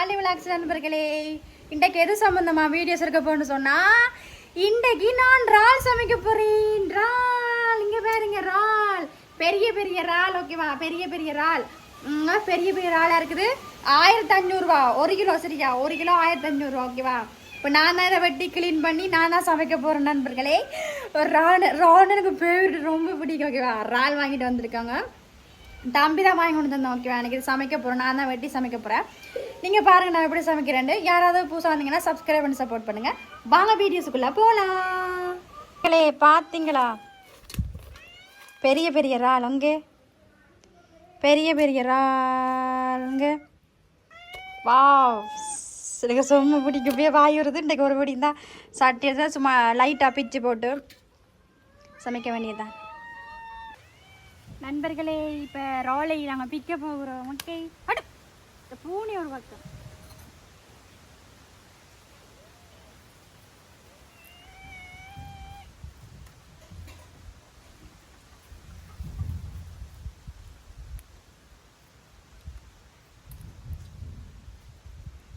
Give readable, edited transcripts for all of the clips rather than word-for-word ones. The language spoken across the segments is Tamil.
வாலி விளாக்ஸ் நண்பர்களே, இன்றைக்கு எது சம்பந்தமா வீடியோஸ் இருக்க போன்னு சொன்னா, இன்றைக்கு நான் இறால் சமைக்க போறேன். இறால் இங்க பாருங்க, இறால் பெரிய பெரிய இறால். ஓகேவா, பெரிய பெரிய இறால். பெரிய பெரிய இறாலா இருக்குது. 1500 ரூபா 1 கிலோ. சரியா, 1 கிலோ 1500 ரூபா. ஓகேவா, இப்போ நான் தான் இதை வெட்டி கிளீன் பண்ணி நான் தான் சமைக்க போறேன் நண்பர்களே. இறால் எனக்கு ஃபேவரட், ரொம்ப பிடிக்கும். ஓகேவா, இறால் வாங்கிட்டு வந்திருக்காங்க, தம்பி தான் வாங்கி கொண்டு தந்தேன். ஓகேவா, எனக்கு சமைக்க போகிறேன், நான் தான் வெட்டி சமைக்க போகிறேன். நீங்கள் பாருங்கள் நான் எப்படி சமைக்கிறேன்னு. யாராவது புதுசாக வந்தீங்கன்னா சப்ஸ்கிரைப் பண்ணி சப்போர்ட் பண்ணுங்கள். வாங்க வீடியோஸுக்குள்ளே போகலாம். பார்த்தீங்களா, பெரிய பெரிய இறால் அங்கே, பெரிய பெரிய இறால் அங்கே. வா, எனக்கு சும்மா பிடிக்கும், அப்படியே வாய் வருது. இன்றைக்கு ஒரு படி தான் சட்டியை தான் சும்மா லைட்டாக பிச்சு போட்டு சமைக்க வேண்டியதுதான் நண்பர்களே. இப்போ இறாலை நாங்கள் பிக்க போகிறோம். ஓகே, அடு இந்த பூனி ஒரு பக்கம்.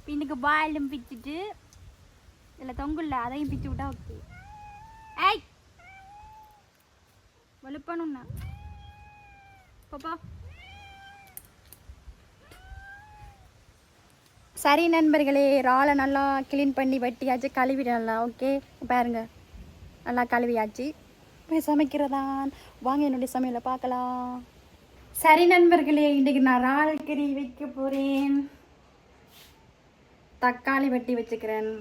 பின்னுக்கு பாயிலும் பிச்சுட்டு இதில் தொங்குல்ல அதையும் பிச்சு விட்டா ஓகே. ஏய் வெளுப்பணும்னா பாப்பா. சரி நண்பர்களே, இறாலை நல்லா க்ளீன் பண்ணி வெட்டியாச்சு, கழுவிடலாம். ஓகே பாருங்க, நல்லா கழுவியாச்சு. போய் சமைக்கிறதான், வாங்க என்னுடைய சமையலை பார்க்கலாம். சரி நண்பர்களே, இன்றைக்கு நான் இறால் கறி வைக்க போகிறேன். தக்காளி வெட்டி வச்சுக்கிறேன்.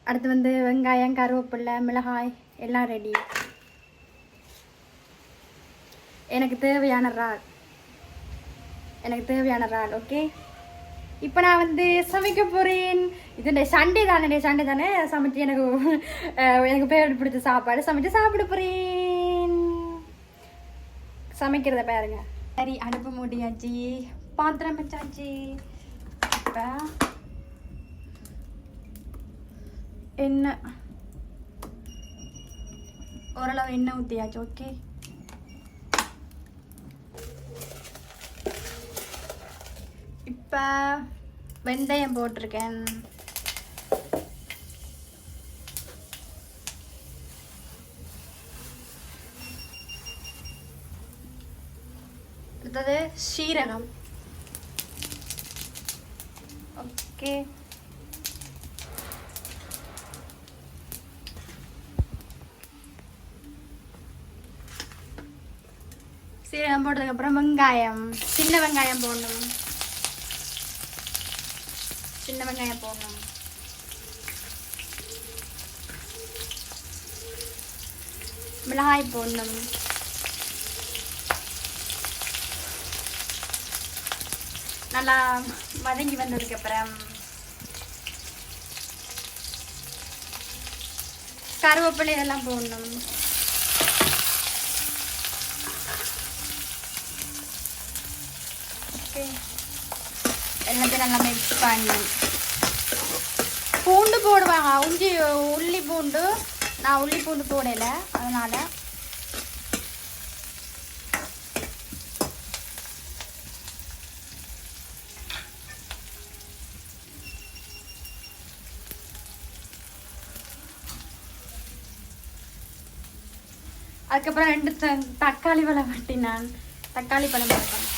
அடுத்து வந்து வெங்காயம், கருவேப்பிலை, மிளகாய் எல்லாம் ரெடி. எனக்கு தேவையான இறால். ஓகே, இப்போ நான் வந்து சமைக்க போகிறேன். இது சண்டே தானே சமைச்சு எனக்கு பேர் பிடிச்ச சாப்பாடு சமைச்சு சாப்பிட போகிறேன். சமைக்கிறத பாருங்க. சரி, அடுப்பு மூடியாச்சு, பாத்திரம் வச்சாச்சு. இப்போ எண்ணெய், ஓரளவு எண்ணெய் ஊற்றியாச்சு. ஓகே, இப்போ வெந்தயம் போட்டிருக்கேன். அடுத்தது சீரகம். ஓகே, சீரகம் போட்டதுக்கப்புறம் வெங்காயம், சின்ன வெங்காயம் போடணும். மிளகாய் போடணும். நல்லா வதங்கி வந்ததுக்கப்புறம் கருவேப்பிலை இதெல்லாம் போடணும். ஓகே, எல்லாத்தையும் நல்லா மிக்ஸ் பண்ணி பூண்டு போடுவாங்க, உள்ளி பூண்டு. நான் உள்ளி பூண்டு போடலை, அதனால அதுக்கப்புறம் 2 தக்காளி பழம் வெட்டினான். தக்காளி பழம் வைப்பேன்.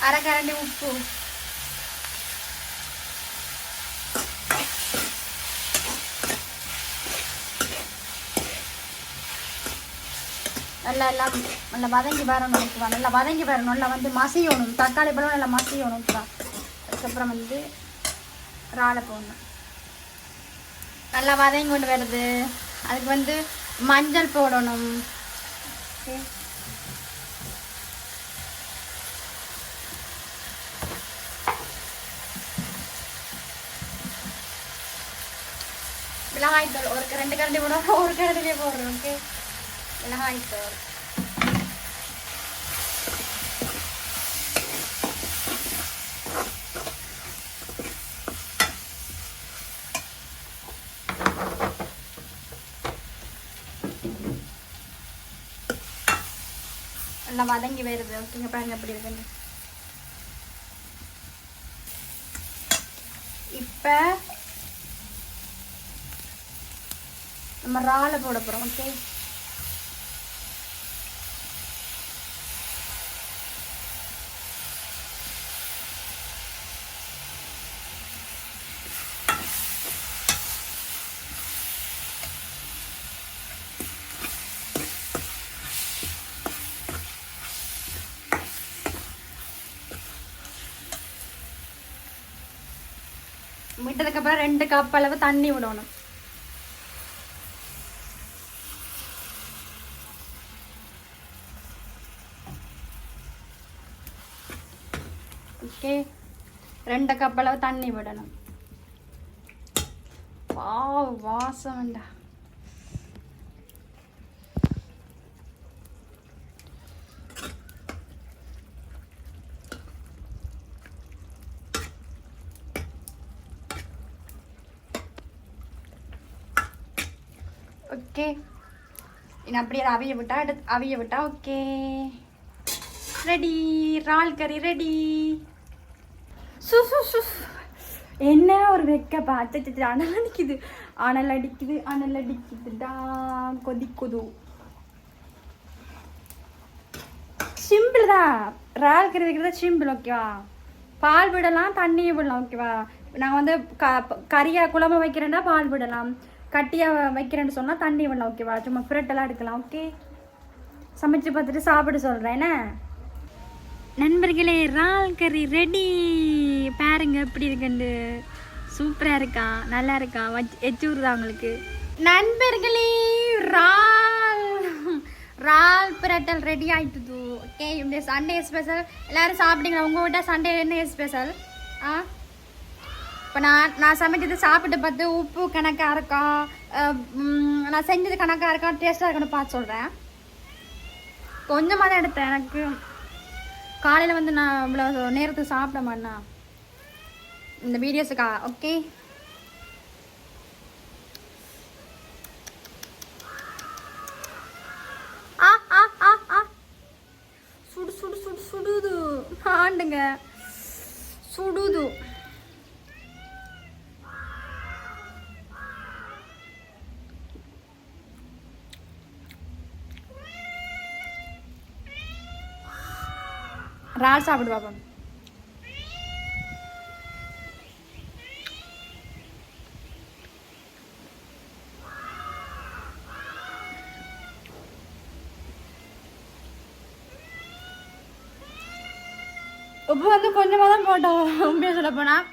அரை கரண்டி உப்பு. நல்லா வதங்கி வரணும். ஓகேவா, நல்லா வதங்கி வரணும், நல்லா வந்து மசியணும். தக்காளி பழம் நல்லா மசியணும். ஓகேவா, அதுக்கப்புறம் வந்து இறாலை போடணும். நல்லா வதங்கி கொண்டு வருது. அதுக்கு வந்து மஞ்சள் போடணும். ஓகே, மிளகாய்த்தூள் ஒரு 2 கரண்டி போடுவோம், ஒரு கரண்டிலே போடுறோம். ஓகே, மிளகாய்த்தூள் நல்லா வதங்கி வருது. ஓகேங்க, பாருங்க எப்படி இருக்குன்னு. இப்போ நம்ம இறாலை போட போகிறோம். ஓகே, விட்டதுக்கப்புறம் 2 கப் அளவு தண்ணி விடணும். ஓகே, 2 கப் அளவு தண்ணி விடணும். வாசம் வேண்டா. ஓகே, இன்னும் அப்படியே அவிய விட்டா ஓகே, ரெடி. இறால் கறி ரெடி. என்ன ஒரு வெக்க பார்த்து அனல் அடிக்குதுடா. கொதிக்குது. சிம்பிள் தான், இறால் கறி வைக்கிறது சிம்பிள். ஓகேவா, பால் விடலாம், தண்ணியை விடலாம். ஓகேவா, நான் வந்து கறியா குழம்பு வைக்கிறேன்னா பால் விடலாம், கட்டியாக வைக்கிறேன்னு சொன்னால் தண்ணி விடலாம். ஓகேவா, சும்மா ஃப்ரெட்டெல்லாம் எடுக்கலாம். ஓகே, சமைச்சு பார்த்துட்டு சாப்பிட சொல்கிறேன். என்ன நண்பர்களே, இறால் கறி ரெடி. பாருங்க எப்படி இருக்குண்டு. சூப்பராக இருக்கா, நல்லா இருக்கா, எச்சூர் தான் உங்களுக்கு. நண்பர்களே, இறால் பிரட்டல் ரெடி ஆயிட்டுது. ஓகே, இந்த சண்டே ஸ்பெஷல். எல்லோரும் சாப்பிட்டீங்களா? உங்கள் வீட்டை சண்டே என்ன ஸ்பெஷல்? இப்போ நான் சமைச்சது சாப்பிட்டு பார்த்து உப்பு கணக்காக இருக்கா, நான் செஞ்சது கணக்காக இருக்கா, டேஸ்ட்டாக இருக்குன்னு பார்த்து சொல்கிறேன். கொஞ்சமாக தான் எடுத்தேன். எனக்கு காலையில் வந்து நான் இவ்வளோ நேரத்துக்கு சாப்பிட மாட்டேனா இந்த வீடியோஸுக்கா. ஓகே, சுடுது ஆண்டுங்க, சுடுது. இறால் சாப்பிடு பாப்போம். உப்பு வந்து கொஞ்சமாக தான் போட்டோம். உண்மையாக சொல்ல போனால்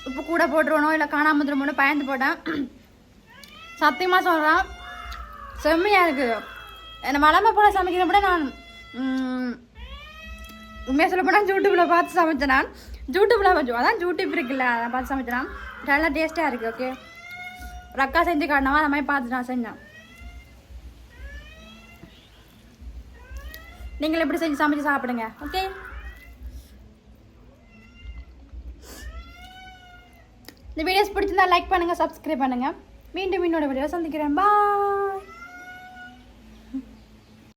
உப்பு கூட போட்டுருவணும், இல்லை காணாமல் வந்துடுமோன்னு பயந்து போட்டேன். சத்தியமாக சொல்கிறேன், செம்மையாக இருக்குது. என்னை வளமை போல சமைக்கிறத விட நான் உண்மையாக சொல்ல போனால் யூடியூப்பில் பார்த்து சமைச்சேன். நான் யூடியூப்பில் வச்சோம், அதான் யூடியூப் இருக்குல்ல, அதை பார்த்து சமைச்சேன். நல்லா டேஸ்ட்டாக இருக்குது. ஓகே, ரக்கா செஞ்சு காட்டினவா அந்த மாதிரி பார்த்து நான் செஞ்சேன். நீங்கள் எப்படி செஞ்சு சமைச்சு சாப்பிடுங்க. ஓகே, இந்த வீடியோஸ் பிடிச்சிருந்தா லைக் பண்ணுங்கள், சப்ஸ்கிரைப் பண்ணுங்கள். மீண்டும் இன்னொரு வீடியோ சந்திக்கிறேன். பாய்.